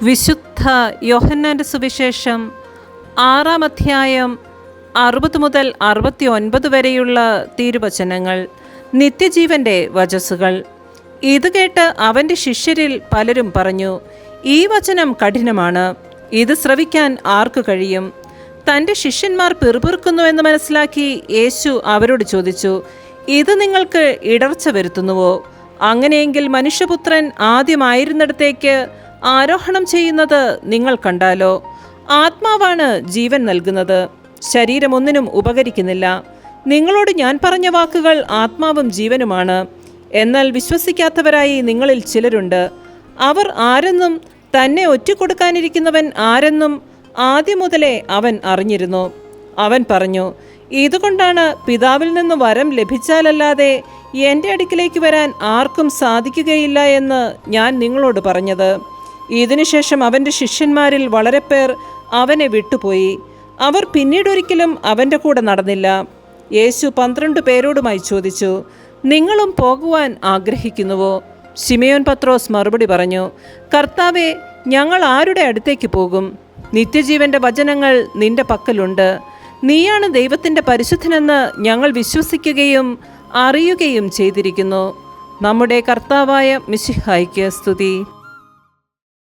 വിശുദ്ധ യോഹന്നാൻ്റെ സുവിശേഷം 6-ാം അധ്യായം 60 മുതൽ 69 വരെയുള്ള തിരുവചനങ്ങൾ. നിത്യജീവൻ്റെ വചസ്സുകൾ. ഇത് കേട്ട് അവൻ്റെ ശിഷ്യരിൽ പലരും പറഞ്ഞു, ഈ വചനം കഠിനമാണ്, ഇത് ശ്രവിക്കാൻ ആർക്ക് കഴിയും? തൻ്റെ ശിഷ്യന്മാർ പിറുപിറുക്കുന്നുവെന്ന് മനസ്സിലാക്കി യേശു അവരോട് ചോദിച്ചു, ഇത് നിങ്ങൾക്ക് ഇടർച്ച വരുത്തുന്നുവോ? അങ്ങനെയെങ്കിൽ മനുഷ്യപുത്രൻ ആദ്യമായിരുന്നിടത്തേക്ക് ആരോഹണം ചെയ്യുന്നത് നിങ്ങൾ കണ്ടാലോ? ആത്മാവാണ് ജീവൻ നൽകുന്നത്, ശരീരം ഒന്നിനും ഉപകരിക്കുന്നില്ല. നിങ്ങളോട് ഞാൻ പറഞ്ഞ വാക്കുകൾ ആത്മാവും ജീവനുമാണ്. എന്നാൽ വിശ്വസിക്കാത്തവരായി നിങ്ങളിൽ ചിലരുണ്ട്. അവർ ആരെന്നും തന്നെ ഒറ്റിക്കൊടുക്കാനിരിക്കുന്നവൻ ആരെന്നും ആദ്യം മുതലേ അവൻ അറിഞ്ഞിരുന്നു. അവൻ പറഞ്ഞു, ഇതുകൊണ്ടാണ് പിതാവിൽ നിന്ന് വരം ലഭിച്ചാലല്ലാതെ എൻ്റെ അടുക്കിലേക്ക് വരാൻ ആർക്കും സാധിക്കുകയില്ല എന്ന് ഞാൻ നിങ്ങളോട് പറഞ്ഞത്. ഇതിനുശേഷം അവൻ്റെ ശിഷ്യന്മാരിൽ വളരെ പേർ അവനെ വിട്ടുപോയി. അവർ പിന്നീടൊരിക്കലും അവൻ്റെ കൂടെ നടന്നില്ല. യേശു 12 പേരോടുമായി ചോദിച്ചു, നിങ്ങളും പോകുവാൻ ആഗ്രഹിക്കുന്നുവോ? ശിമയോൻ പത്രോസ് മറുപടി പറഞ്ഞു, കർത്താവേ, ഞങ്ങൾ ആരുടെ അടുത്തേക്ക് പോകും? നിത്യജീവൻ്റെ വചനങ്ങൾ നിന്റെ പക്കലുണ്ട്. നീയാണ് ദൈവത്തിൻ്റെ പരിശുദ്ധനെന്ന് ഞങ്ങൾ വിശ്വസിക്കുകയും അറിയുകയും ചെയ്തിരിക്കുന്നു. നമ്മുടെ കർത്താവായ മിശിഹായ്ക്ക് സ്തുതി.